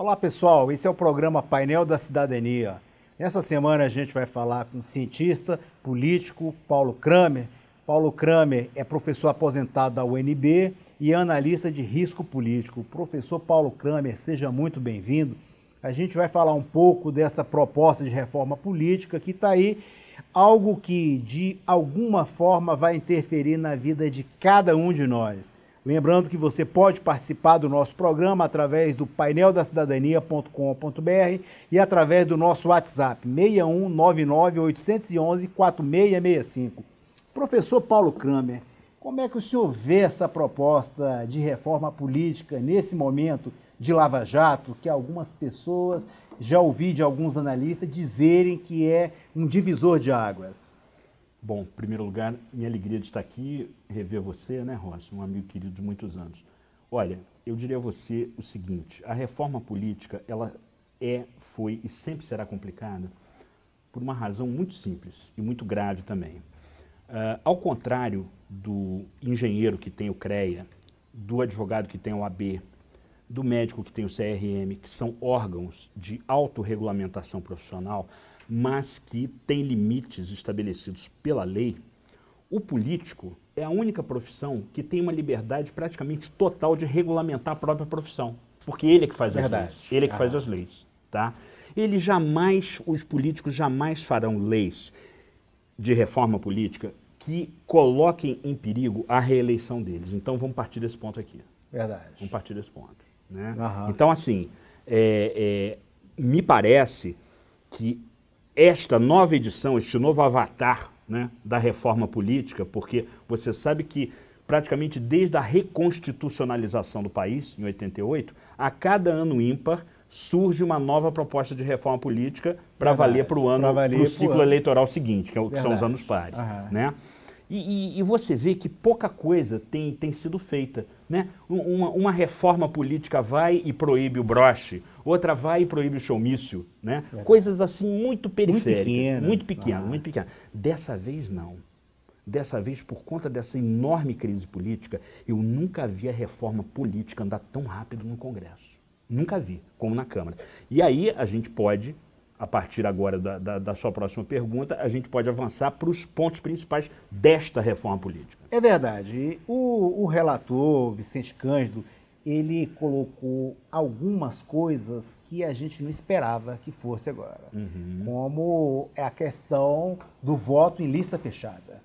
Olá pessoal, esse é o programa Painel da Cidadania. Nessa semana a gente vai falar com o cientista político Paulo Kramer. Paulo Kramer é professor aposentado da UNB e analista de risco político. Professor Paulo Kramer, seja muito bem-vindo. A gente vai falar um pouco dessa proposta de reforma política que está aí, algo que de alguma forma vai interferir na vida de cada um de nós. Lembrando que você pode participar do nosso programa através do paineldacidadania.com.br e através do nosso WhatsApp 6199-811-4665. Professor Paulo Kramer, como é que o senhor vê essa proposta de reforma política nesse momento de Lava Jato, que algumas pessoas, já ouvi de alguns analistas, dizerem que é um divisor de águas? Bom, em primeiro lugar, minha alegria de estar aqui, rever você, né, Rossi, um amigo querido de muitos anos. Olha, eu diria a você o seguinte, a reforma política, ela foi e sempre será complicada por uma razão muito simples e muito grave também. Ao contrário do engenheiro que tem o CREA, do advogado que tem o AB, do médico que tem o CRM, que são órgãos de autorregulamentação profissional, mas que tem limites estabelecidos pela lei, o político é a única profissão que tem uma liberdade praticamente total de regulamentar a própria profissão, porque ele é que faz as leis. Ele é que faz as leis, tá? Os políticos jamais farão leis de reforma política que coloquem em perigo a reeleição deles. Então vamos partir desse ponto aqui. Verdade. Vamos partir desse ponto, né? Então assim, me parece que esta nova edição, este novo avatar, né, da reforma política, porque você sabe que praticamente desde a reconstitucionalização do país, em 88, a cada ano ímpar surge uma nova proposta de reforma política para valer para o ciclo eleitoral seguinte, que são os anos pares. Né? E você vê que pouca coisa tem sido feita. Né? Uma reforma política vai e proíbe o broche, outra vai e proíbe o showmício. Né? Coisas assim muito periféricas, muito pequenas. Dessa vez não. Dessa vez, por conta dessa enorme crise política, eu nunca vi a reforma política andar tão rápido no Congresso. Nunca vi, como na Câmara. E aí a gente pode, a partir agora da sua próxima pergunta, a gente pode avançar para os pontos principais desta reforma política. É verdade. O relator, Vicente Cândido, ele colocou algumas coisas que a gente não esperava que fosse agora. Como é a questão do voto em lista fechada.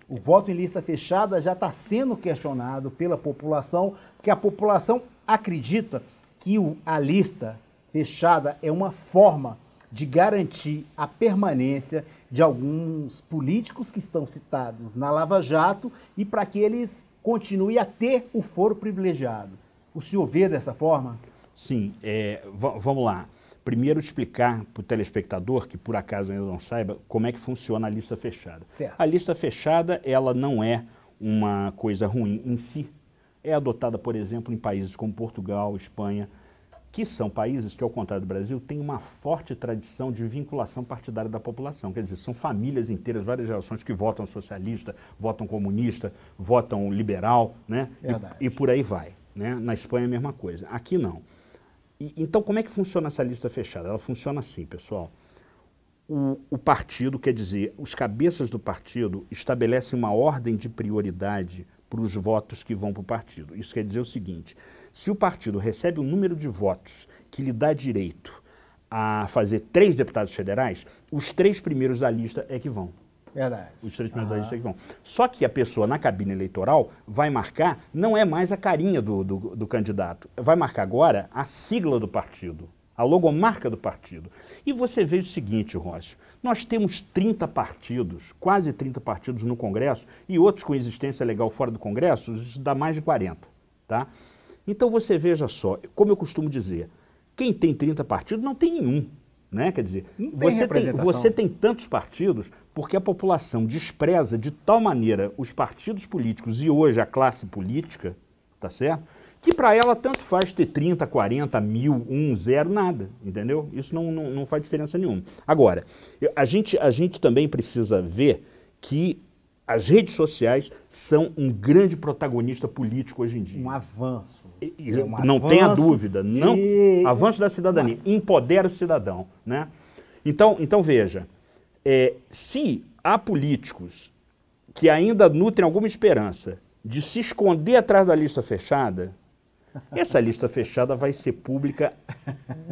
O voto em lista fechada já está sendo questionado pela população, porque a população acredita que a lista fechada é uma forma de garantir a permanência de alguns políticos que estão citados na Lava Jato e para que eles continuem a ter o foro privilegiado. O senhor vê dessa forma? Sim, vamos lá. Primeiro explicar para o telespectador, que por acaso ainda não saiba, como é que funciona a lista fechada. Certo. A lista fechada, ela não é uma coisa ruim em si. É adotada, por exemplo, em países como Portugal, Espanha, que são países que, ao contrário do Brasil, têm uma forte tradição de vinculação partidária da população. Quer dizer, são famílias inteiras, várias gerações que votam socialista, votam comunista, votam liberal, né? E por aí vai. Né? Na Espanha é a mesma coisa. Aqui não. Então, como é que funciona essa lista fechada? Ela funciona assim, pessoal. O partido, quer dizer, os cabeças do partido estabelecem uma ordem de prioridade para os votos que vão para o partido. Isso quer dizer o seguinte, se o partido recebe um número de votos que lhe dá direito a fazer 3 deputados federais, os 3 primeiros da lista é que vão. Verdade. Os 3 primeiros da lista é que vão. Só que a pessoa na cabine eleitoral vai marcar, não é mais a carinha do candidato, vai marcar agora a sigla do partido, a logomarca do partido. E você vê o seguinte, Rócio, nós temos 30 partidos, quase 30 partidos no Congresso, e outros com existência legal fora do Congresso, isso dá mais de 40, tá? Então você veja só, como eu costumo dizer, quem tem 30 partidos não tem nenhum, né? Quer dizer, você tem tantos partidos porque a população despreza de tal maneira os partidos políticos e hoje a classe política, tá certo? Que para ela tanto faz ter 30, 40, 1000, 1, 0, nada, entendeu? Isso não faz diferença nenhuma. Agora, a gente também precisa ver que as redes sociais são um grande protagonista político hoje em dia. Um avanço. Não tenha dúvida. Não, avanço da cidadania. Empodera o cidadão. Né? Então veja, se há políticos que ainda nutrem alguma esperança de se esconder atrás da lista fechada, essa lista fechada vai ser pública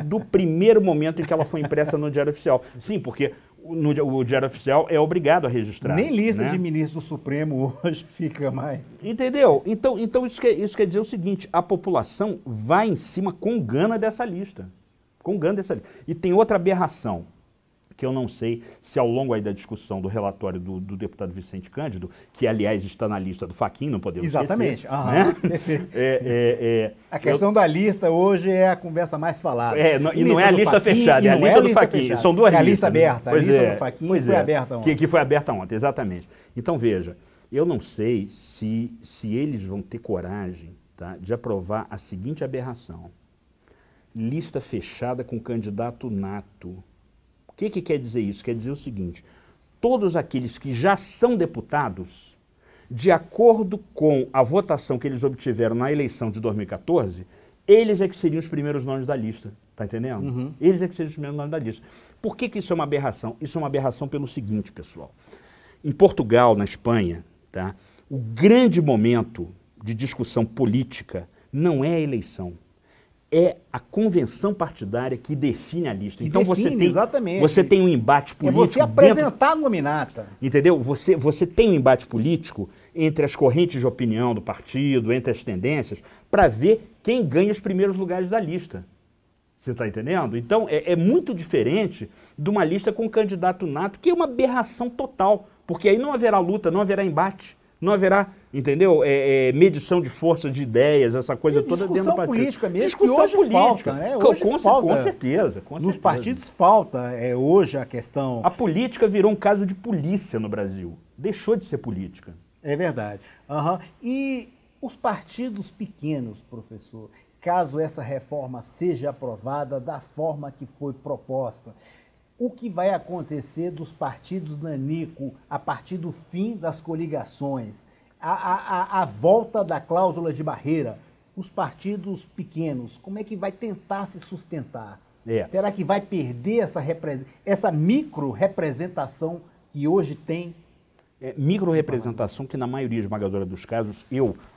do primeiro momento em que ela foi impressa no Diário Oficial. Sim, porque o Diário Oficial é obrigado a registrar. Nem lista, né, de ministro do Supremo hoje fica mais. Entendeu? Então isso quer dizer o seguinte, a população vai em cima com gana dessa lista. Com gana dessa lista. E tem outra aberração, que eu não sei se ao longo aí da discussão do relatório do deputado Vicente Cândido, que aliás está na lista do Fachin, não podemos Exatamente. esquecer. Né? A questão da lista hoje é a conversa mais falada. E não é a lista fechada, é a lista do Fachin. São duas listas. É a lista aberta. A lista do Fachin foi aberta ontem. Que foi aberta ontem, exatamente. Então veja, eu não sei se eles vão ter coragem, tá, de aprovar a seguinte aberração. Lista fechada com candidato nato. O que quer dizer isso? Quer dizer o seguinte, todos aqueles que já são deputados, de acordo com a votação que eles obtiveram na eleição de 2014, eles é que seriam os primeiros nomes da lista, tá entendendo? Uhum. Eles é que seriam os primeiros nomes da lista. Por que isso é uma aberração? Isso é uma aberração pelo seguinte, pessoal. Em Portugal, na Espanha, tá, o grande momento de discussão política não é a eleição. É a convenção partidária que define a lista. Então você tem um embate político. É você apresentar a nominata. Entendeu? Você tem um embate político entre as correntes de opinião do partido, entre as tendências, para ver quem ganha os primeiros lugares da lista. Você está entendendo? Então é muito diferente de uma lista com um candidato nato, que é uma aberração total, porque aí não haverá luta, não haverá embate. Não haverá, entendeu? Medição de força de ideias, essa coisa toda dentro do partido. Política mesmo, discussão que hoje política. Falta, né? Hoje falta. Com certeza. Nos partidos falta, hoje a questão... A política virou um caso de polícia no Brasil. Deixou de ser política. É verdade. Uhum. E os partidos pequenos, professor, caso essa reforma seja aprovada da forma que foi proposta, o que vai acontecer dos partidos nanico a partir do fim das coligações, a volta da cláusula de barreira, os partidos pequenos, como é que vai tentar se sustentar? Será que vai perder essa micro-representação que hoje tem? Micro-representação que na maioria esmagadora dos casos,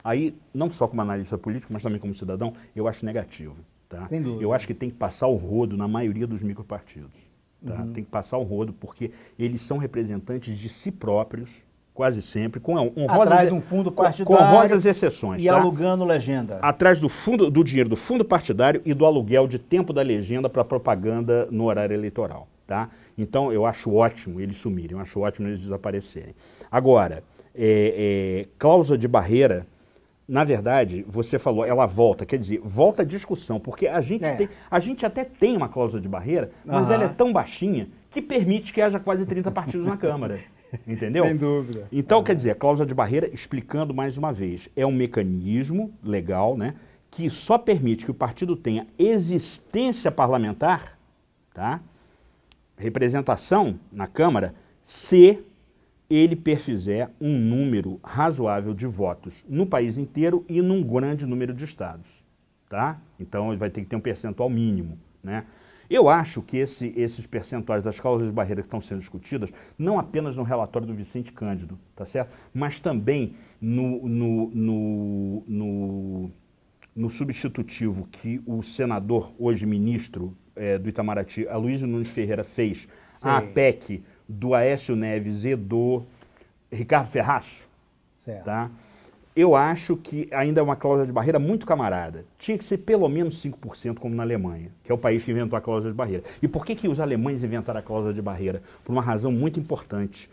aí não só como analista político, mas também como cidadão, eu acho negativo. Tá? Sem dúvida. Eu acho que tem que passar o rodo na maioria dos micropartidos. Tá? Uhum. Tem que passar o rodo, porque eles são representantes de si próprios, quase sempre, com atrás de um fundo partidário, com honrosas exceções. E tá? Alugando legenda. Atrás do dinheiro do fundo partidário e do aluguel de tempo da legenda para propaganda no horário eleitoral. Tá? Então, eu acho ótimo eles sumirem, eu acho ótimo eles desaparecerem. Agora, cláusula de barreira, na verdade, você falou, ela volta, quer dizer, volta a discussão, porque a gente até tem uma cláusula de barreira, mas ela é tão baixinha que permite que haja quase 30 partidos na Câmara, entendeu? Sem dúvida. Então, quer dizer, a cláusula de barreira, explicando mais uma vez, é um mecanismo legal, né, que só permite que o partido tenha existência parlamentar, tá, representação na Câmara, se ele perfizer um número razoável de votos no país inteiro e num grande número de estados. Tá? Então, ele vai ter que ter um percentual mínimo. Né? Eu acho que esses percentuais das cláusulas de barreira que estão sendo discutidas, não apenas no relatório do Vicente Cândido, tá certo? Mas também no substitutivo que o senador, hoje ministro do Itamaraty, Aloysio Nunes Ferreira, fez à PEC do Aécio Neves e do Ricardo Ferraço. Certo. Tá? Eu acho que ainda é uma cláusula de barreira muito camarada. Tinha que ser pelo menos 5%, como na Alemanha, que é o país que inventou a cláusula de barreira. E por que os alemães inventaram a cláusula de barreira? Por uma razão muito importante.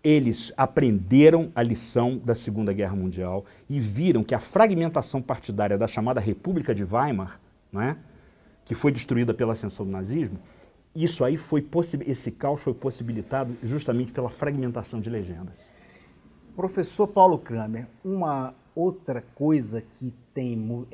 Eles aprenderam a lição da Segunda Guerra Mundial e viram que a fragmentação partidária da chamada República de Weimar, né, que foi destruída pela ascensão do nazismo, esse caos foi possibilitado justamente pela fragmentação de legendas. Professor Paulo Kramer, uma outra coisa que tem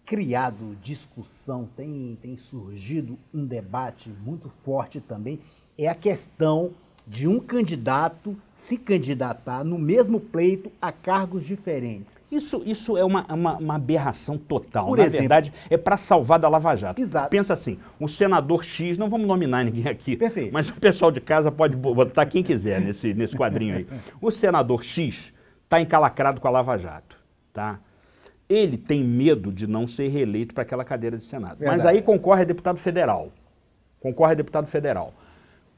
criado discussão, tem surgido um debate muito forte também, é a questão de um candidato se candidatar no mesmo pleito a cargos diferentes. Isso é uma aberração total. Por Na exemplo, verdade, é para salvar da Lava Jato. Exato. Pensa assim, o senador X, não vamos nominar ninguém aqui, Perfeito. mas o pessoal de casa pode botar quem quiser nesse quadrinho aí. O senador X está encalacrado com a Lava Jato, tá? Ele tem medo de não ser reeleito para aquela cadeira de Senado. Verdade. Mas aí concorre a deputado federal.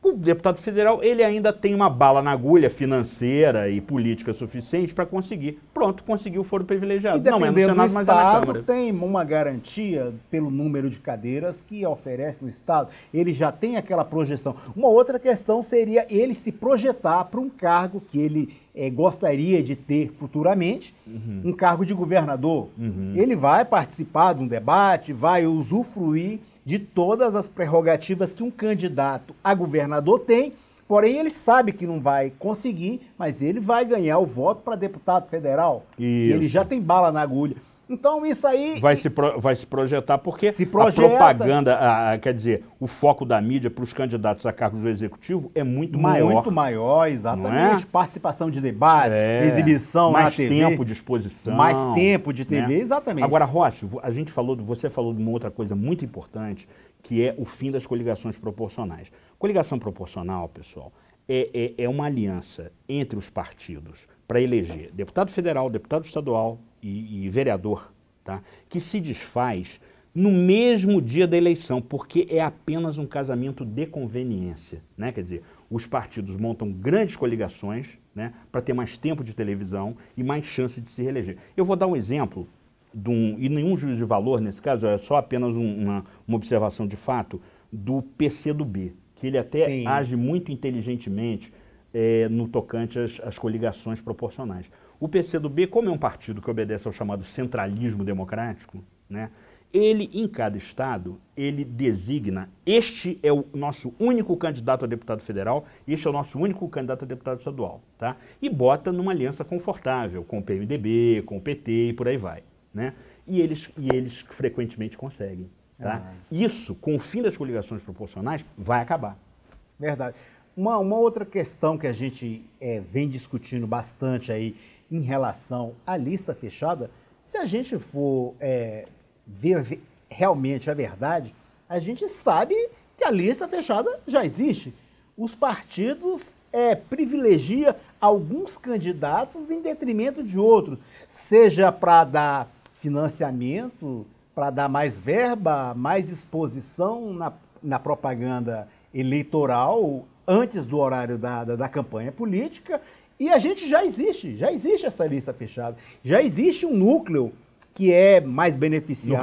O deputado federal, ele ainda tem uma bala na agulha financeira e política suficiente para conseguir. Pronto, conseguiu o foro privilegiado. E não é no dependendo Senado, do mas é na Estado, Câmara. tem uma garantia pelo número de cadeiras que oferece no Estado. Ele já tem aquela projeção. Uma outra questão seria ele se projetar para um cargo que ele gostaria de ter futuramente, um cargo de governador. Ele vai participar de um debate, vai usufruir de todas as prerrogativas que um candidato a governador tem, porém ele sabe que não vai conseguir, mas ele vai ganhar o voto para deputado federal. E ele já tem bala na agulha. Então isso aí... Vai se projetar porque se projeta, a propaganda, quer dizer, o foco da mídia para os candidatos a cargos do Executivo é muito maior. Muito maior, exatamente. Participação de debate, exibição na TV. Mais tempo de exposição. Mais tempo de TV, né? Exatamente. Agora, Rossi, você falou de uma outra coisa muito importante, que é o fim das coligações proporcionais. Coligação proporcional, pessoal, é uma aliança entre os partidos para eleger deputado federal, deputado estadual e vereador, tá? Que se desfaz no mesmo dia da eleição, porque é apenas um casamento de conveniência, né? Quer dizer, os partidos montam grandes coligações, né, para ter mais tempo de televisão e mais chance de se reeleger. Eu vou dar um exemplo, e nenhum juízo de valor nesse caso, é só apenas uma observação de fato, do PCdoB, que ele até age muito inteligentemente no tocante às coligações proporcionais. O PCdoB, como é um partido que obedece ao chamado centralismo democrático, né, ele, em cada estado, ele designa, este é o nosso único candidato a deputado federal, este é o nosso único candidato a deputado estadual, tá? E bota numa aliança confortável com o PMDB, com o PT e por aí vai, né? E eles frequentemente conseguem, tá? Isso, com o fim das coligações proporcionais, vai acabar. Verdade. Uma outra questão que a gente vem discutindo bastante aí em relação à lista fechada, se a gente for ver realmente a verdade, a gente sabe que a lista fechada já existe. Os partidos privilegiam alguns candidatos em detrimento de outros, seja para dar financiamento, para dar mais verba, mais exposição na propaganda eleitoral antes do horário da campanha política, e a gente já existe essa lista fechada. Já existe um núcleo que é mais beneficiado.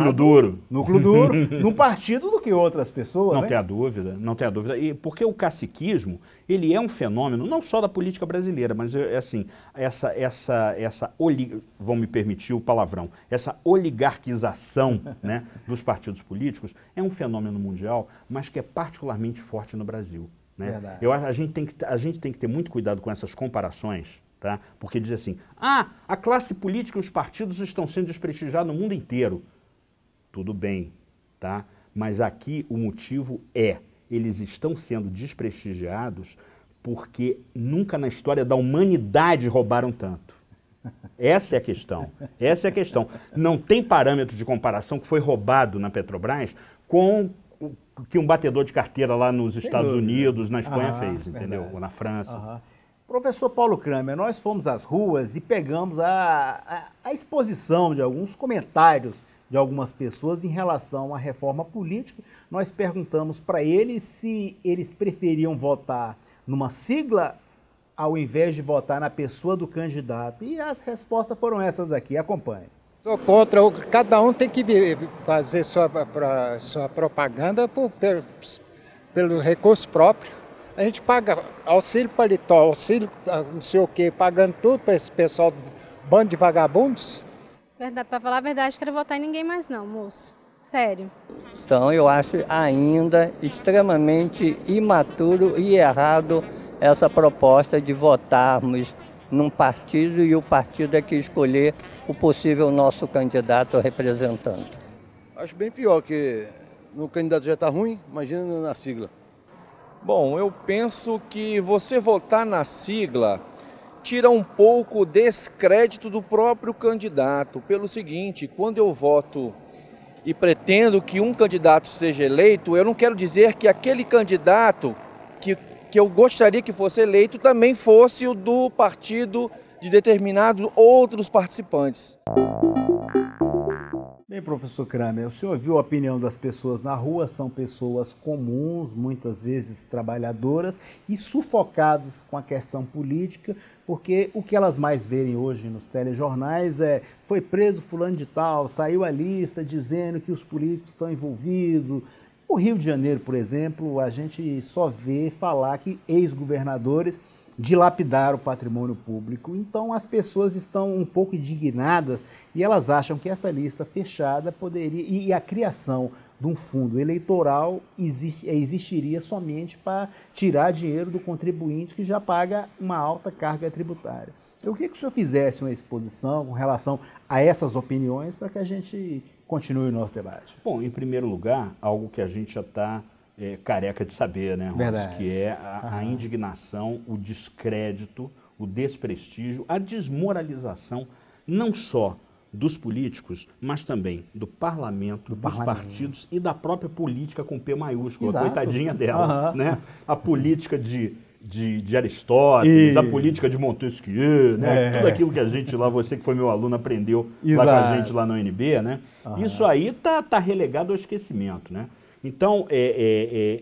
Núcleo duro, no partido do que outras pessoas. Não tem a dúvida, não tem a dúvida. E porque o caciquismo, ele é um fenômeno, não só da política brasileira, mas assim, vão me permitir o palavrão, essa oligarquização, né, dos partidos políticos é um fenômeno mundial, mas que é particularmente forte no Brasil. Né? A gente tem que ter muito cuidado com essas comparações, tá? Porque diz assim, a classe política e os partidos estão sendo desprestigiados no mundo inteiro. Tudo bem, tá? Mas aqui o motivo eles estão sendo desprestigiados porque nunca na história da humanidade roubaram tanto. Essa é a questão. Essa é a questão. Não tem parâmetro de comparação que foi roubado na Petrobras com que um batedor de carteira lá nos Estados Unidos, na Espanha fez, entendeu? Ou na França. Professor Paulo Kramer, nós fomos às ruas e pegamos a exposição de alguns comentários de algumas pessoas em relação à reforma política. Nós perguntamos para eles se eles preferiam votar numa sigla ao invés de votar na pessoa do candidato. E as respostas foram essas aqui, acompanhe. Sou contra, cada um tem que fazer sua propaganda pelo recurso próprio. A gente paga auxílio paletó, auxílio não sei o quê, pagando tudo para esse pessoal, bando de vagabundos. Para falar a verdade, quero votar em ninguém mais não, moço. Sério. Então eu acho ainda extremamente imaturo e errado essa proposta de votarmos num partido e o partido é que escolher o possível nosso candidato representante. Acho bem pior, que no candidato já está ruim, imagina na sigla. Bom, eu penso que você votar na sigla tira um pouco o descrédito do próprio candidato. Pelo seguinte, quando eu voto e pretendo que um candidato seja eleito, eu não quero dizer que aquele candidato que eu gostaria que fosse eleito também fosse o do partido de determinados outros participantes. Bem, professor Kramer, o senhor viu a opinião das pessoas na rua, são pessoas comuns, muitas vezes trabalhadoras e sufocadas com a questão política, porque o que elas mais verem hoje nos telejornais é: foi preso fulano de tal, saiu a lista dizendo que os políticos estão envolvidos. O Rio de Janeiro, por exemplo, a gente só vê falar que ex-governadores dilapidaram o patrimônio público. Então as pessoas estão um pouco indignadas e elas acham que essa lista fechada poderia, e a criação de um fundo eleitoral existiria somente para tirar dinheiro do contribuinte que já paga uma alta carga tributária. Eu queria que o senhor fizesse uma exposição com relação a essas opiniões para que a gente continue o nosso debate. Bom, em primeiro lugar, algo que a gente já está careca de saber, né, Ross? Que é a indignação, o descrédito, o desprestígio, a desmoralização, não só dos políticos, mas também do parlamento, dos partidos e da própria política com P maiúsculo, a coitadinha dela, né? A política de Aristóteles, a política de Montesquieu, né? Tudo aquilo que a gente lá, você que foi meu aluno, aprendeu lá com a gente lá na UNB, né? Isso aí tá relegado ao esquecimento, né? Então,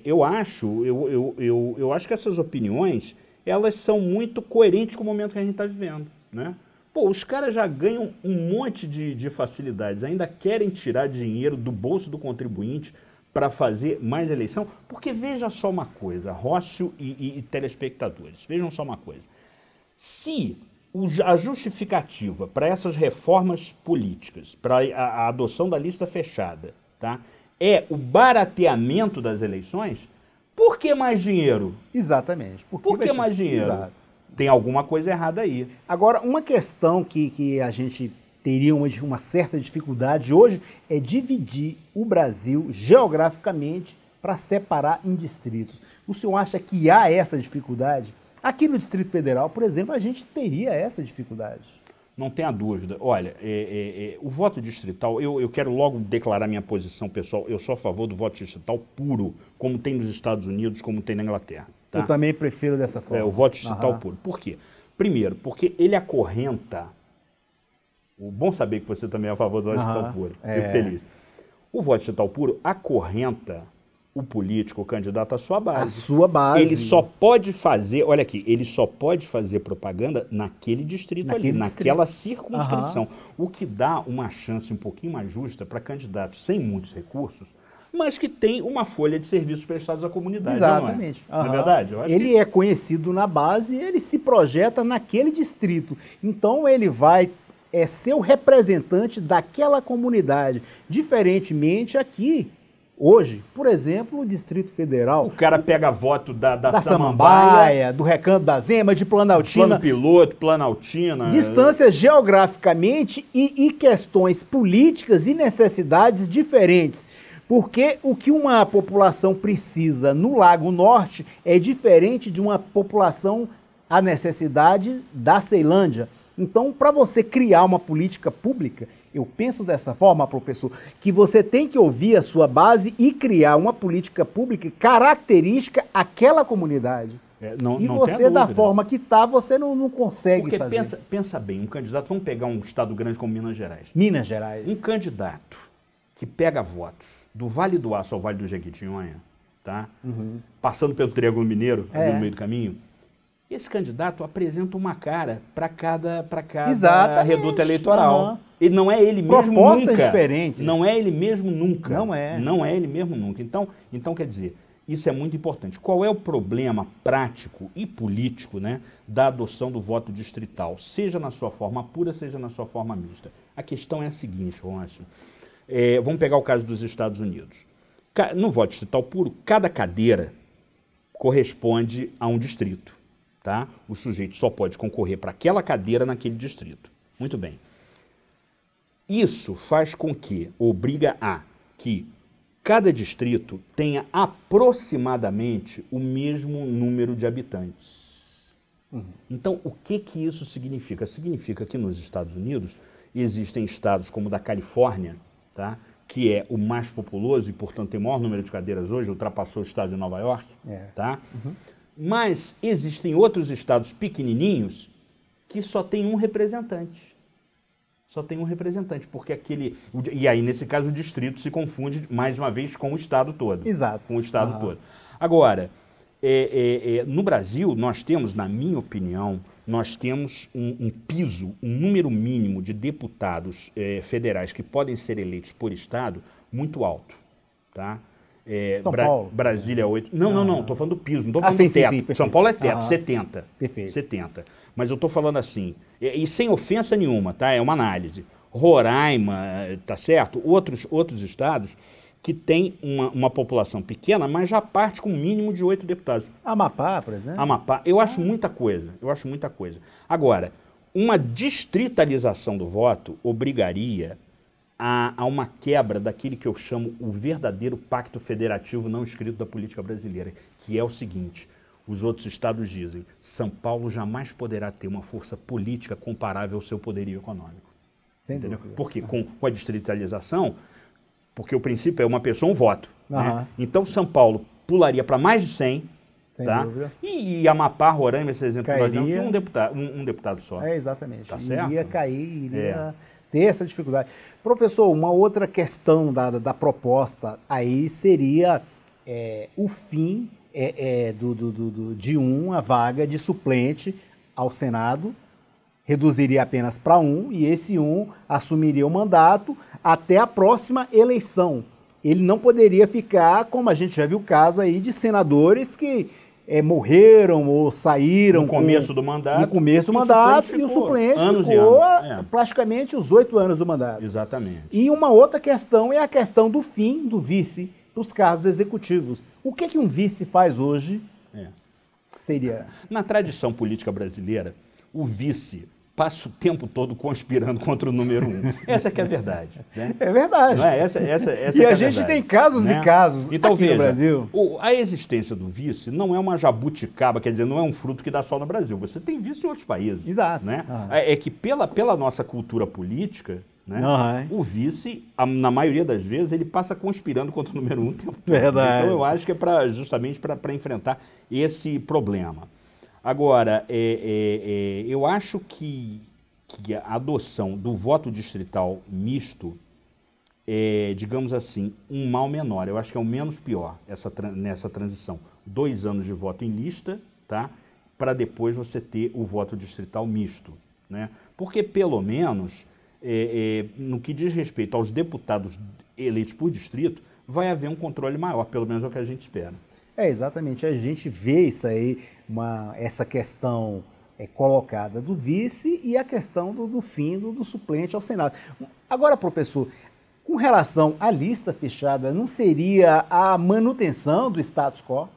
eu acho que essas opiniões, elas são muito coerentes com o momento que a gente está vivendo, né? Pô, os caras já ganham um monte de facilidades, ainda querem tirar dinheiro do bolso do contribuinte para fazer mais eleição, porque veja só uma coisa, Rócio e telespectadores, vejam só uma coisa. Se a justificativa para essas reformas políticas, para a adoção da lista fechada, tá, é o barateamento das eleições, por que mais dinheiro? Exatamente. Por que mais dinheiro? Exato. Tem alguma coisa errada aí. Agora, uma questão que a gente teria uma certa dificuldade hoje é dividir o Brasil geograficamente para separar em distritos. O senhor acha que há essa dificuldade? Aqui no Distrito Federal, por exemplo, a gente teria essa dificuldade. Não tenha dúvida. Olha, o voto distrital, eu quero logo declarar minha posição pessoal, eu sou a favor do voto distrital puro, como tem nos Estados Unidos, como tem na Inglaterra. Tá? Eu também prefiro dessa forma. O voto distrital puro. Por quê? Primeiro, porque ele acorrenta. O bom saber que você também é a favor do voto distrital puro. Fico feliz. O voto distrital puro acorrenta o político, o candidato, à sua base. A sua base. Ele só pode fazer, olha aqui, ele só pode fazer propaganda naquele distrito naquela circunscrição. O que dá uma chance um pouquinho mais justa para candidatos sem muitos recursos, mas que tem uma folha de serviços prestados à comunidade. Exatamente. Não é verdade? Ele é conhecido na base e ele se projeta naquele distrito. Então ele vai ser o representante daquela comunidade. Diferentemente aqui, hoje, por exemplo, o Distrito Federal... O cara pega voto da Samambaia, do Recanto da Zema, de Planaltina... Plano Piloto, Planaltina... Distâncias geograficamente e questões políticas e necessidades diferentes. Porque o que uma população precisa no Lago Norte é diferente de uma população, a necessidade da Ceilândia. Então, para você criar uma política pública, eu penso dessa forma, professor, que você tem que ouvir a sua base e criar uma política pública característica àquela comunidade. E você, da forma que está, você não consegue fazer. Porque pensa bem, um candidato, vamos pegar um estado grande como Minas Gerais. Minas Gerais. Um candidato que pega votos do Vale do Aço ao Vale do Jequitinhonha, tá? Passando pelo Triângulo Mineiro, ali no meio do caminho, esse candidato apresenta uma cara para cada reduto eleitoral. Ele não é ele mesmo Propostas nunca. Diferentes. Não é ele mesmo nunca. Não é. Não é ele mesmo nunca. Então, quer dizer, isso é muito importante. Qual é o problema prático e político, né, da adoção do voto distrital, seja na sua forma pura, seja na sua forma mista? A questão é a seguinte, Rócio. Vamos pegar o caso dos Estados Unidos. No voto distrital puro, cada cadeira corresponde a um distrito. Tá? O sujeito só pode concorrer para aquela cadeira naquele distrito. Muito bem. Isso faz com que, obriga a que cada distrito tenha aproximadamente o mesmo número de habitantes. Então, o que isso significa? Significa que nos Estados Unidos existem estados como o da Califórnia, tá? Que é o mais populoso e, portanto, tem o maior número de cadeiras hoje, ultrapassou o estado de Nova York, tá? Mas existem outros estados pequenininhos que só tem um representante. Só tem um representante, porque aquele... E aí, nesse caso, o distrito se confunde, mais uma vez, com o estado todo. Exato. Com o estado todo. Agora, no Brasil, nós temos, na minha opinião, nós temos um piso, um número mínimo de deputados federais que podem ser eleitos por estado muito alto, tá? São Paulo. Brasília 8. Não, estou falando do piso, não estou falando do teto. Sim, São Paulo é teto, 70. Perfeito. 70. Mas eu estou falando assim, e sem ofensa nenhuma, tá? É uma análise. Roraima, tá certo? Outros estados que têm uma população pequena, mas já parte com um mínimo de 8 deputados. Amapá, por exemplo? Amapá, eu acho muita coisa, Agora, uma distritalização do voto obrigaria a uma quebra daquele que eu chamo o verdadeiro pacto federativo não escrito da política brasileira, que é o seguinte: os outros estados dizem, São Paulo jamais poderá ter uma força política comparável ao seu poderio econômico. Sem entendeu? dúvida. Porque com a distritalização, porque o princípio é uma pessoa, um voto. Né? Então São Paulo pularia para mais de 100, sem tá? dúvida. E Amapá, Roraima, esse exemplo que nós demos, tinha um deputado só. Exatamente. Tá certo? Iria cair, iria ter essa dificuldade. Professor, uma outra questão da proposta aí seria o fim de uma vaga de suplente ao Senado, reduziria apenas para um, e esse um assumiria o mandato até a próxima eleição. Ele não poderia ficar, como a gente já viu o caso aí de senadores que morreram ou saíram no começo do mandato. No começo do mandato, e o suplente ficou praticamente os 8 anos do mandato. Exatamente. E uma outra questão é a questão do fim do vice dos cargos executivos. O que um vice faz hoje seria... Na tradição política brasileira, o vice passa o tempo todo conspirando contra o número 1. Essa que é a verdade. Né? É verdade. Não é? Essa e a gente tem casos e casos então, aqui no Brasil. A existência do vice não é uma jabuticaba, quer dizer, não é um fruto que dá só no Brasil. Você tem vice em outros países. Exato. Né? É que pela nossa cultura política, né, o vice, na maioria das vezes, ele passa conspirando contra o número 1 o tempo todo. Verdade. Então eu acho que é justamente para enfrentar esse problema. Agora, eu acho que a adoção do voto distrital misto é, digamos assim, um mal menor. Eu acho que é o menos pior nessa transição. 2 anos de voto em lista, tá? Para depois você ter o voto distrital misto. Né? Porque, pelo menos, no que diz respeito aos deputados eleitos por distrito, vai haver um controle maior, pelo menos é o que a gente espera. Exatamente, a gente vê isso aí, essa questão colocada do vice e a questão do fim do suplente ao Senado. Agora, professor, com relação à lista fechada, não seria a manutenção do status quo?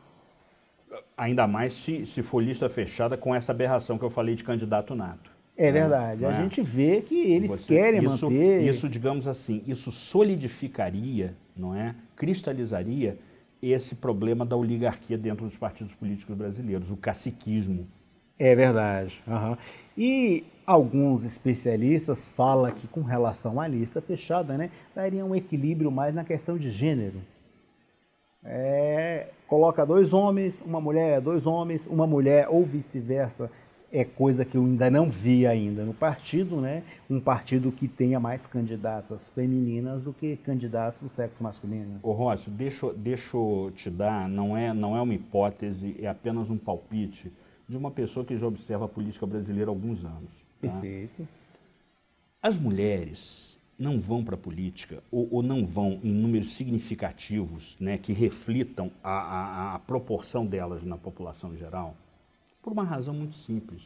Ainda mais se for lista fechada com essa aberração que eu falei de candidato nato. É verdade, a gente vê que eles querem manter... Isso, digamos assim, isso solidificaria, não é? Cristalizaria esse problema da oligarquia dentro dos partidos políticos brasileiros, o caciquismo. É verdade. E alguns especialistas falam que, com relação à lista fechada, né, daria um equilíbrio mais na questão de gênero. Coloca 2 homens, uma mulher, 2 homens, uma mulher, ou vice-versa. É coisa que eu ainda não vi ainda no partido, né? Um partido que tenha mais candidatas femininas do que candidatos do sexo masculino. Ô, Rócio, deixa eu te dar, não é uma hipótese, é apenas um palpite de uma pessoa que já observa a política brasileira há alguns anos. Tá? Perfeito. As mulheres não vão para a política, ou não vão em números significativos, né, que reflitam a proporção delas na população em geral, por uma razão muito simples.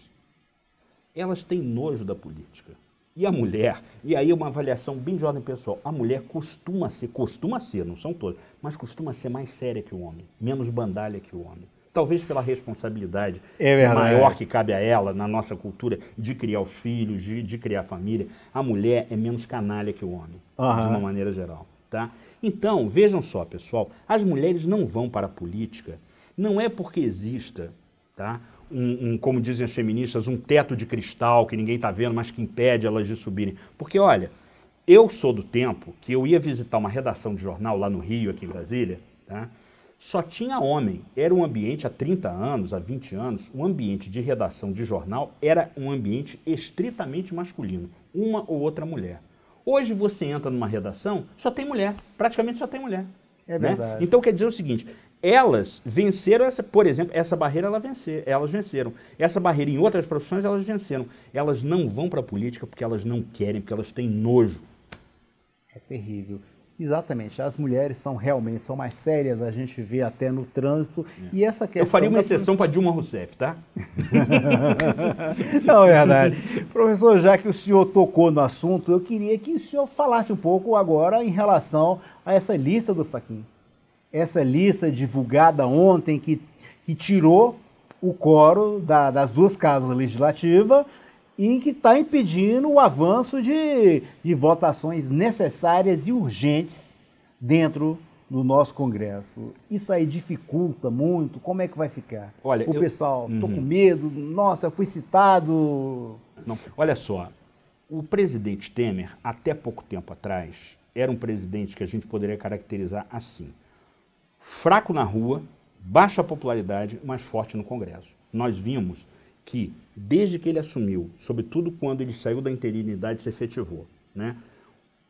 Elas têm nojo da política. E a mulher, e aí uma avaliação bem de ordem pessoal, a mulher costuma ser, não são todas, mas costuma ser mais séria que o homem, menos bandalha que o homem. Talvez pela responsabilidade maior que cabe a ela, na nossa cultura, de criar os filhos, de criar a família. A mulher é menos canalha que o homem, de uma maneira geral. Tá? Então, vejam só, pessoal, as mulheres não vão para a política, não é porque exista, tá, como dizem as feministas, um teto de cristal que ninguém está vendo, mas que impede elas de subirem. Porque, olha, eu sou do tempo que eu ia visitar uma redação de jornal lá no Rio, aqui em Brasília, tá? Só tinha homem. Era um ambiente, há 30 anos, há 20 anos, um ambiente de redação de jornal era um ambiente estritamente masculino. Uma ou outra mulher. Hoje você entra numa redação, só tem mulher. Praticamente só tem mulher. É verdade. Né? Então quer dizer o seguinte, elas venceram, por exemplo, essa barreira elas venceram. Essa barreira em outras profissões elas venceram. Elas não vão para a política porque elas não querem, porque elas têm nojo. É terrível. Exatamente, as mulheres são mais sérias, a gente vê até no trânsito, e essa questão... Eu faria uma exceção para Dilma Rousseff, tá? Não, é verdade. Professor, já que o senhor tocou no assunto, eu queria que o senhor falasse um pouco agora em relação a essa lista do Fachin. Essa lista divulgada ontem que tirou o quórum das duas casas legislativas, e que está impedindo o avanço de votações necessárias e urgentes dentro do nosso Congresso. Isso aí dificulta muito? Como é que vai ficar? Olha, pessoal, estou com medo, nossa, eu fui citado... Não, olha só, o presidente Temer, até pouco tempo atrás, era um presidente que a gente poderia caracterizar assim: fraco na rua, baixa popularidade, mas forte no Congresso. Nós vimos que, desde que ele assumiu, sobretudo quando ele saiu da interinidade e se efetivou, né,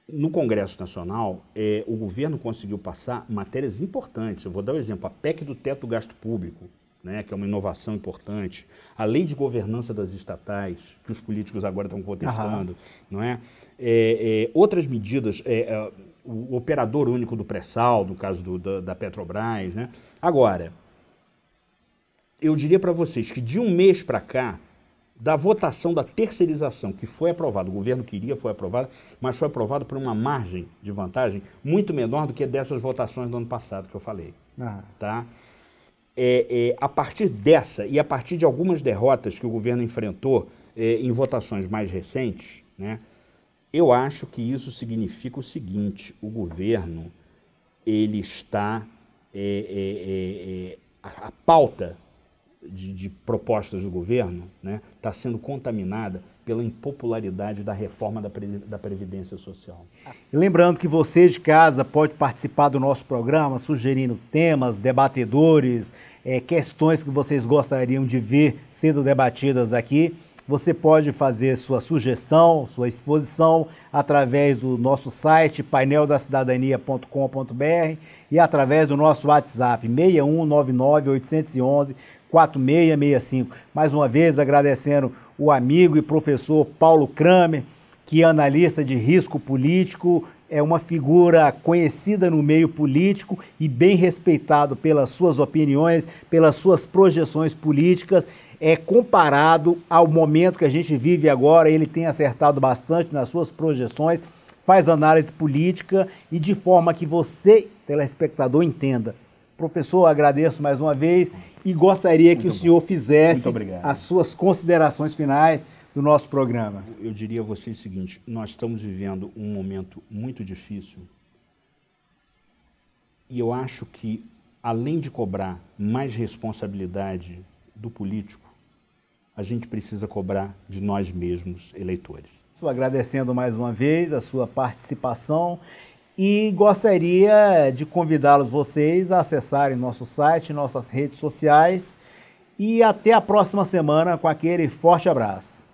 no Congresso Nacional, o governo conseguiu passar matérias importantes. Eu vou dar um exemplo, a PEC do teto do gasto público, né, que é uma inovação importante, a lei de governança das estatais, que os políticos agora estão contestando, não é? Outras medidas, o operador único do pré-sal, no caso da Petrobras, né? Agora, eu diria para vocês que de um mês para cá, da votação da terceirização que foi aprovada, o governo queria, foi aprovado, mas foi aprovado por uma margem de vantagem muito menor do que dessas votações do ano passado que eu falei. Tá? A partir dessa e a partir de algumas derrotas que o governo enfrentou em votações mais recentes, né, eu acho que isso significa o seguinte: o governo, ele está... a pauta de propostas do governo, né, está sendo contaminada pela impopularidade da reforma da Previdência Social. E lembrando que você de casa pode participar do nosso programa, sugerindo temas, debatedores, questões que vocês gostariam de ver sendo debatidas aqui. Você pode fazer sua sugestão, sua exposição através do nosso site paineldacidadania.com.br e através do nosso WhatsApp 6199-811-4665. Mais uma vez agradecendo o amigo e professor Paulo Kramer, que é analista de risco político, é uma figura conhecida no meio político e bem respeitado pelas suas opiniões, pelas suas projeções políticas. Comparado ao momento que a gente vive agora, ele tem acertado bastante nas suas projeções, faz análise política e de forma que você, telespectador, entenda. Professor, agradeço mais uma vez e gostaria que o senhor fizesse as suas considerações finais do nosso programa. Eu diria a vocês o seguinte: nós estamos vivendo um momento muito difícil e eu acho que, além de cobrar mais responsabilidade do político, a gente precisa cobrar de nós mesmos, eleitores. Estou agradecendo mais uma vez a sua participação e gostaria de convidá-los vocês a acessarem nosso site, nossas redes sociais e até a próxima semana com aquele forte abraço.